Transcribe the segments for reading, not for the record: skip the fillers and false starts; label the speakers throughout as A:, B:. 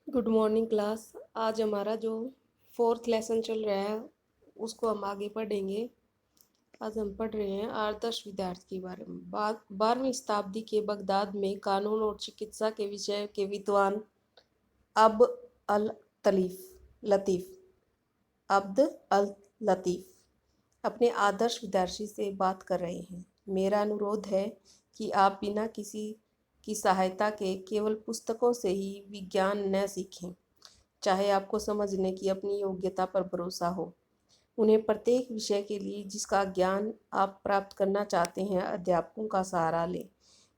A: Good morning class. आज हमारा जो फोर्थ लेसन चल रहा है उसको हम आगे पढ़ेंगे। आज हम पढ़ रहे हैं आदर्श विद्यार्थी के बारे में। 12वीं शताब्दी के बगदाद में कानून और चिकित्सा के विषय के विद्वान अब अल तलीफ लतीफ़ अब्द अल लतीफ़ अपने आदर्श विद्यार्थी से बात कर रहे हैं। मेरा अनुरोध है कि आप बिना किसी की सहायता के केवल पुस्तकों से ही विज्ञान न सीखें, चाहे आपको समझने की अपनी योग्यता पर भरोसा हो। उन्हें प्रत्येक विषय के लिए जिसका ज्ञान आप प्राप्त करना चाहते हैं अध्यापकों का सहारा लें,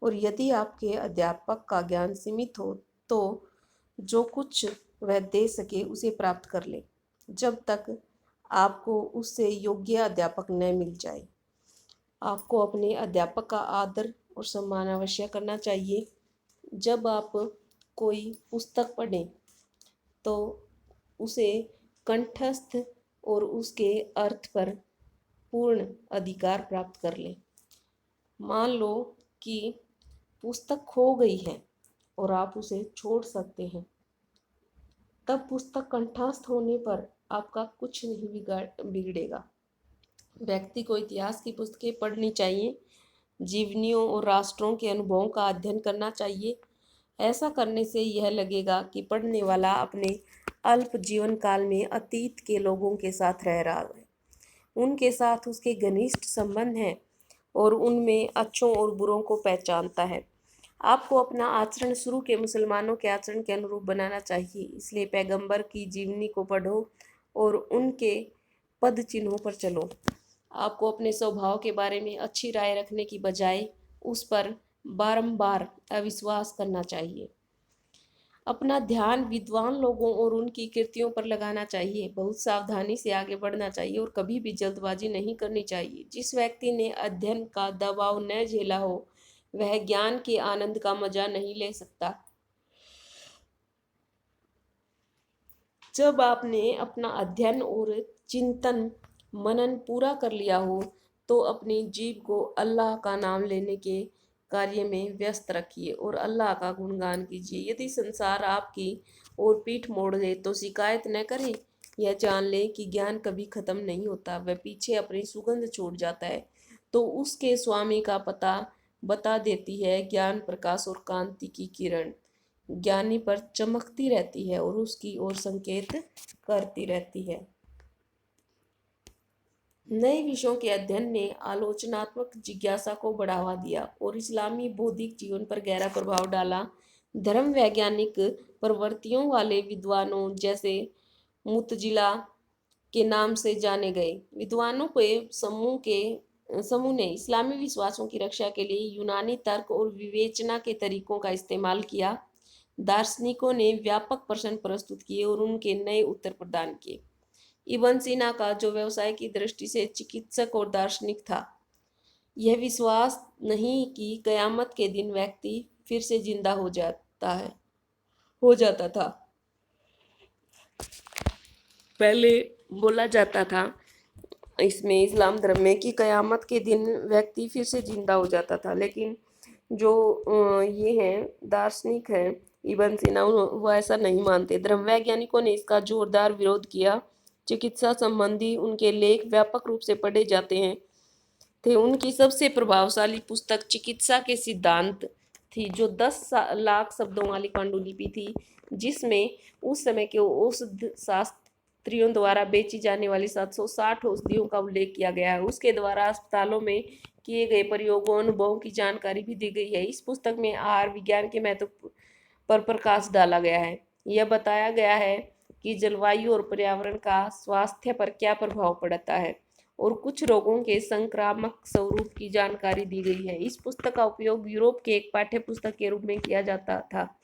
A: और यदि आपके अध्यापक का ज्ञान सीमित हो तो जो कुछ वह दे सके उसे प्राप्त कर लें, जब तक आपको उससे योग्य अध्यापक न मिल जाए। आपको अपने अध्यापक का आदर और सम्मान अवश्य करना चाहिए। जब आप कोई पुस्तक पढ़ें तो उसे कंठस्थ और उसके अर्थ पर पूर्ण अधिकार प्राप्त कर लें। मान लो कि पुस्तक खो गई है और आप उसे छोड़ सकते हैं, तब पुस्तक कंठस्थ होने पर आपका कुछ नहीं बिगड़ेगा। व्यक्ति को इतिहास की पुस्तकें पढ़नी चाहिए, जीवनियों और राष्ट्रों के अनुभवों का अध्ययन करना चाहिए। ऐसा करने से यह लगेगा कि पढ़ने वाला अपने अल्प जीवन काल में अतीत के लोगों के साथ रह रहा है, उनके साथ उसके घनिष्ठ संबंध हैं और उनमें अच्छों और बुरों को पहचानता है। आपको अपना आचरण शुरू के मुसलमानों के आचरण के अनुरूप बनाना चाहिए, इसलिए पैगंबर की जीवनी को पढ़ो और उनके पद चिन्हों पर चलो। आपको अपने स्वभाव के बारे में अच्छी राय रखने की बजाय उस पर बारंबार अविश्वास करना चाहिए। अपना ध्यान विद्वान लोगों और उनकी कृतियों पर लगाना चाहिए। बहुत सावधानी से आगे बढ़ना चाहिए और कभी भी जल्दबाजी नहीं करनी चाहिए। जिस व्यक्ति ने अध्ययन का दबाव न झेला हो वह ज्ञान के आनंद का मजा नहीं ले सकता। जब आपने अपना अध्ययन और चिंतन मनन पूरा कर लिया हो तो अपनी जीभ को अल्लाह का नाम लेने के कार्य में व्यस्त रखिए और अल्लाह का गुणगान कीजिए। यदि संसार आपकी ओर पीठ मोड़ दे तो शिकायत न करें। यह जान लें कि ज्ञान कभी खत्म नहीं होता, वह पीछे अपनी सुगंध छोड़ जाता है तो उसके स्वामी का पता बता देती है। ज्ञान प्रकाश और कांति की किरण ज्ञानी पर चमकती रहती है और उसकी ओर संकेत करती रहती है। नए विषयों के अध्ययन ने आलोचनात्मक जिज्ञासा को बढ़ावा दिया और इस्लामी बौद्धिक जीवन पर गहरा प्रभाव डाला। धर्म वैज्ञानिक प्रवृत्तियों वाले विद्वानों जैसे मुतजिला के नाम से जाने गए विद्वानों के समूह ने इस्लामी विश्वासों की रक्षा के लिए यूनानी तर्क और विवेचना के तरीकों का इस्तेमाल किया। दार्शनिकों ने व्यापक प्रश्न प्रस्तुत किए और उनके नए उत्तर प्रदान किए। इब्न सीना का जो व्यवसाय की दृष्टि से चिकित्सक और दार्शनिक था, यह विश्वास नहीं कि कयामत के दिन व्यक्ति फिर से जिंदा हो जाता था। पहले बोला जाता था इसमें इस्लाम धर्म में कि कयामत के दिन व्यक्ति फिर से जिंदा हो जाता था, लेकिन जो ये हैं दार्शनिक हैं इब्न सीना, वो ऐसा नहीं मानते। धर्म वैज्ञानिकों ने इसका जोरदार विरोध किया। चिकित्सा संबंधी उनके लेख व्यापक रूप से पढ़े जाते हैं थे। उनकी सबसे प्रभावशाली पुस्तक चिकित्सा के सिद्धांत थी, जो 10 लाख शब्दों वाली पांडुलिपि थी, जिसमें उस समय के औषध शास्त्रियों द्वारा बेची जाने वाली 760 औषधियों का उल्लेख किया गया है। उसके द्वारा अस्पतालों में किए गए प्रयोगों अनुभवों की जानकारी भी दी गई है। इस पुस्तक में आहार विज्ञान के महत्व पर प्रकाश डाला गया है। यह बताया गया है कि जलवायु और पर्यावरण का स्वास्थ्य पर क्या प्रभाव पड़ता है और कुछ रोगों के संक्रामक स्वरूप की जानकारी दी गई है। इस पुस्तक का उपयोग यूरोप के एक पाठ्य पुस्तक के रूप में किया जाता था।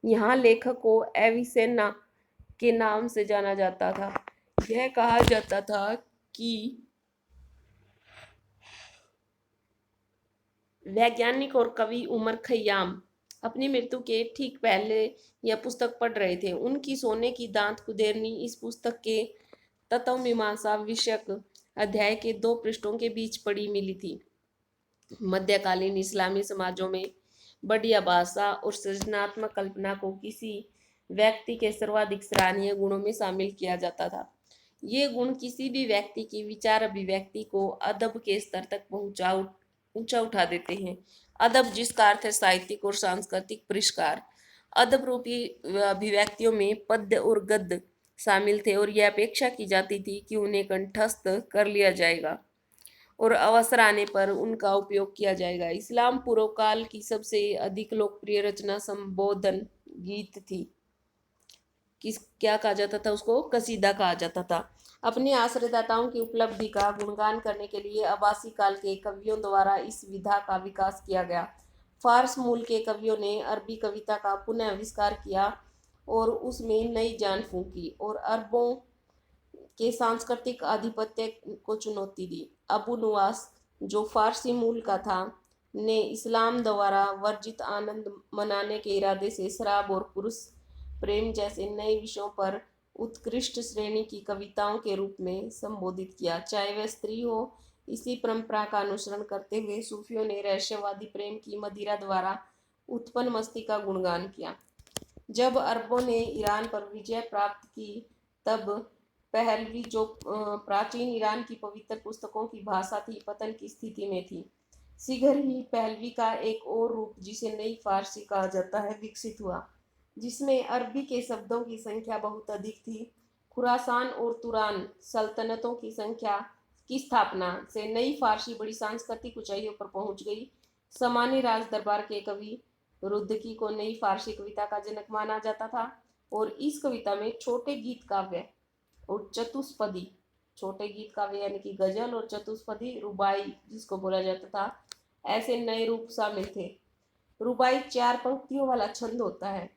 A: यहाँ लेखक को एविसेना के नाम से जाना जाता था। यह कहा जाता था कि वैज्ञानिक और कवि उमर खयाम अपनी मृत्यु के ठीक पहले यह पुस्तक पढ़ रहे थे। उनकी सोने की दांत कुदेरनी इस पुस्तक के तत्व मीमांसा विषयक अध्याय के 2 पृष्ठों के बीच पड़ी मिली थी। मध्यकालीन इस्लामी समाजों में बढ़िया भाषा और सृजनात्मक कल्पना को किसी व्यक्ति के सर्वाधिक सराहनीय गुणों में शामिल किया जाता था। ये गुण किसी भी व्यक्ति की विचार अभिव्यक्ति को अदब के स्तर तक ऊंचा उठा देते हैं। अदब जिसका अर्थ है साहित्यिक और सांस्कृतिक परिष्कार। अदब रूपी अभिव्यक्तियों में पद्य और गद्य शामिल थे और यह अपेक्षा की जाती थी कि उन्हें कंठस्थ कर लिया जाएगा और अवसर आने पर उनका उपयोग किया जाएगा। इस्लाम पूर्व काल की सबसे अधिक लोकप्रिय रचना संबोधन गीत थी। किस क्या कहा जाता था उसको? कसीदा कहा जाता था। अपने आश्रयदाताओं की उपलब्धि का गुणगान करने के लिए अब्बासी काल के कवियों द्वारा इस विधा का विकास किया गया। फारस मूल के कवियों ने अरबी कविता का पुनः आविष्कार किया और उसमें नई जान फूंकी और अरबों के सांस्कृतिक आधिपत्य को चुनौती दी। अबू नुवास, जो फारसी मूल का था, ने इस्लाम द्वारा वर्जित आनंद मनाने के इरादे से शराब और पुरुष प्रेम जैसे नए विषयों पर उत्कृष्ट श्रेणी की कविताओं के रूप में संबोधित किया। चाहे वह स्त्री हो, इसी परंपरा का अनुसरण करते हुए सूफियों ने रहस्यवादी प्रेम की मदिरा द्वारा उत्पन्न मस्ती का गुणगान किया। जब अरबों ने ईरान पर विजय प्राप्त की, तब पहलवी, जो प्राचीन ईरान की पवित्र पुस्तकों की भाषा थी, पतन की स्थिति में थी। शीघ्र ही पहलवी का एक और रूप, जिसे नई फारसी कहा जाता है, विकसित हुआ, जिसमें अरबी के शब्दों की संख्या बहुत अधिक थी। खुरासान और तुरान सल्तनतों की संख्या की स्थापना से नई फारसी बड़ी सांस्कृतिक ऊंचाइयों पर पहुंच गई। सामान्य राज दरबार के कवि रुद्की को नई फारसी कविता का जनक माना जाता था और इस कविता में छोटे गीत काव्य और चतुष्पदी, छोटे गीत काव्य यानी कि गजल, और चतुष्पदी रुबाई जिसको बोला जाता था, ऐसे नए रूप शामिल थे। रुबाई 4 पंक्तियों वाला छंद होता है,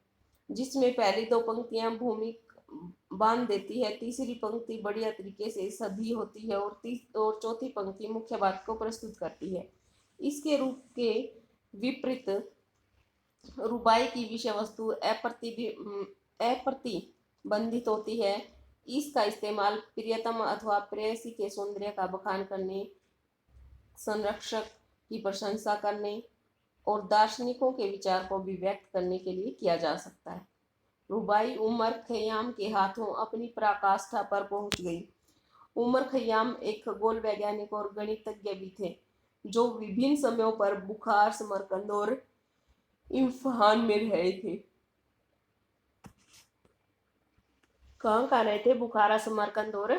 A: जिसमें पहली 2 पंक्तियां भूमि बांध देती है, तीसरी पंक्ति बढ़िया तरीके से सधी होती है और चौथी पंक्ति मुख्य बात को प्रस्तुत करती है। इसके रूप के विपरीत रुबाई की विषय वस्तु अप्रतिबंधित होती है। इसका इस्तेमाल प्रियतम अथवा प्रेयसी के सौंदर्य का बखान करने, संरक्षक की प्रशंसा करने और दार्शनिकों के विचार को अभिव्यक्त करने के लिए किया जा सकता है। रुबाई उमर खयाम के हाथों अपनी पराकाष्ठा पर पहुंच गई। उमर खयाम एक खगोल वैज्ञानिक और गणितज्ञ भी थे, जो विभिन्न समयों पर बुखार, समरकंद और इम्फान में रहे थे। कहाँ रहे थे? बुखारा, समरकंद और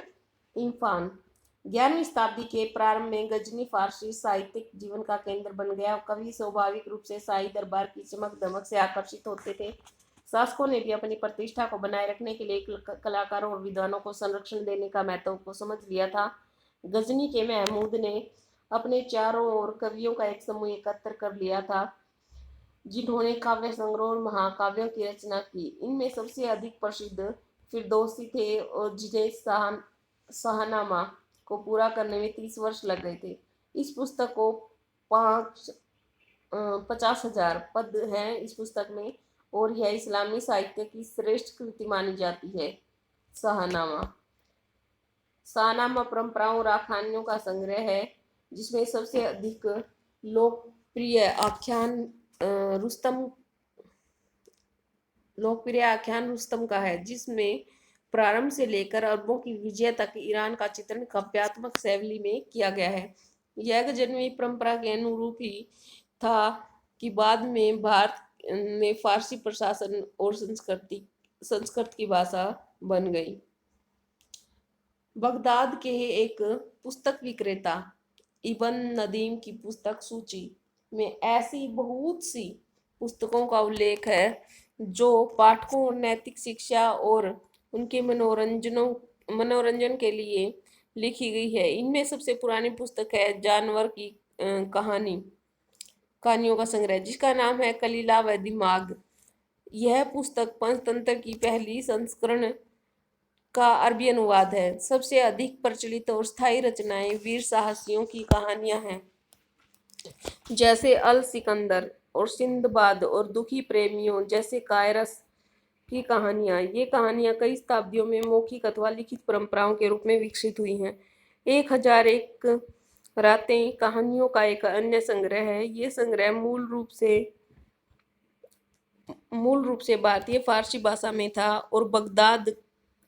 A: इम्फान। 11वीं शताब्दी के प्रारंभ में गजनी फारसी साहित्यिक जीवन का केंद्र बन गया। कवि स्वाभाविक रूप से शाही दरबार की चमक दमक से आकर्षित होते थे। शासकों ने भी अपनी प्रतिष्ठा को बनाए रखने के लिए कलाकारों और विद्वानों को संरक्षण देने का महत्व को समझ लिया था। गजनी के महमूद ने अपने चारों ओर कवियों का एक समूह एकत्र कर लिया था, जिन्होंने काव्य संग्रह और महाकाव्यों की रचना की। इनमें सबसे अधिक प्रसिद्ध फिरदौसी थे और जिन्हें शाहनामा को पूरा करने में 30 वर्ष लग गए थे। इस पुस्तक को 50,000 पद हैं इस पुस्तक में, और यह इस्लामी साहित्य की श्रेष्ठ कृति मानी जाती है। शाहनामा परंपराओं और आख्यानों का संग्रह है, जिसमें सबसे अधिक लोकप्रिय आख्यान रुस्तम का है, जिसमें प्रारंभ से लेकर अरबों की विजय तक ईरान का चित्रण काव्यात्मक शैली में किया गया है। यह गजनवी परंपरा के अनुरूप ही था कि बाद में भारत में फारसी प्रशासन और संस्कृत की भाषा बन गई। बगदाद के एक पुस्तक विक्रेता इब्न नदीम की पुस्तक सूची में ऐसी बहुत सी पुस्तकों का उल्लेख है जो पाठकों और नैतिक शिक्षा और उनके मनोरंजन के लिए लिखी गई है। इनमें सबसे पुरानी पुस्तक है जानवर की कहानियों का संग्रह, जिसका नाम है कलीला व दिमाग। यह पुस्तक पंचतंत्र की पहली संस्करण का अरबी अनुवाद है। सबसे अधिक प्रचलित और स्थायी रचनाएं वीर साहसियों की कहानियां हैं, जैसे अल सिकंदर और सिंदबाद, और दुखी प्रेमियों जैसे कायरस की कहानियां। ये कहानियां कई शताब्दियों में मौखिक अथवा लिखित परंपराओं के रूप में विकसित हुई हैं। 1001 रातें कहानियों का एक अन्य संग्रह है। ये संग्रह मूल मूल रूप से भारतीय फारसी भाषा में था और बगदाद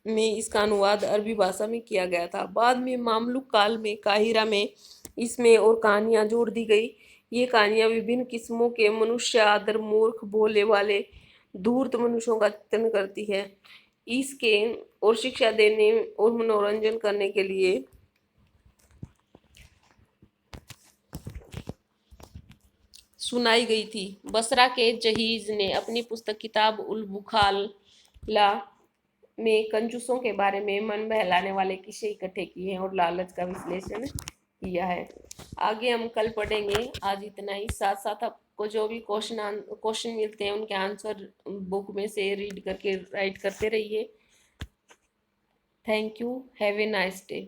A: में इसका अनुवाद अरबी भाषा में किया गया था। बाद में मामलुक काल में काहिरा में इसमें और कहानियां जोड़ दी गई। ये कहानियां विभिन्न किस्मों के मनुष्य, आदर, मूर्ख, भोले वाले, धूर्त मनुष्यों का चित्रण करती है। इसके और शिक्षा देने और मनोरंजन करने के लिए सुनाई गई थी। बसरा के जहीज ने अपनी पुस्तक किताब उल बुखाला में कंजूसों के बारे में मन बहलाने वाले किस्से इकट्ठे किए हैं और लालच का विश्लेषण किया है। आगे हम कल पढ़ेंगे। आज इतना ही। साथ साथ आपको जो भी क्वेश्चन मिलते हैं उनके आंसर बुक में से रीड करके राइट करते रहिए। Thank you. Have a nice day.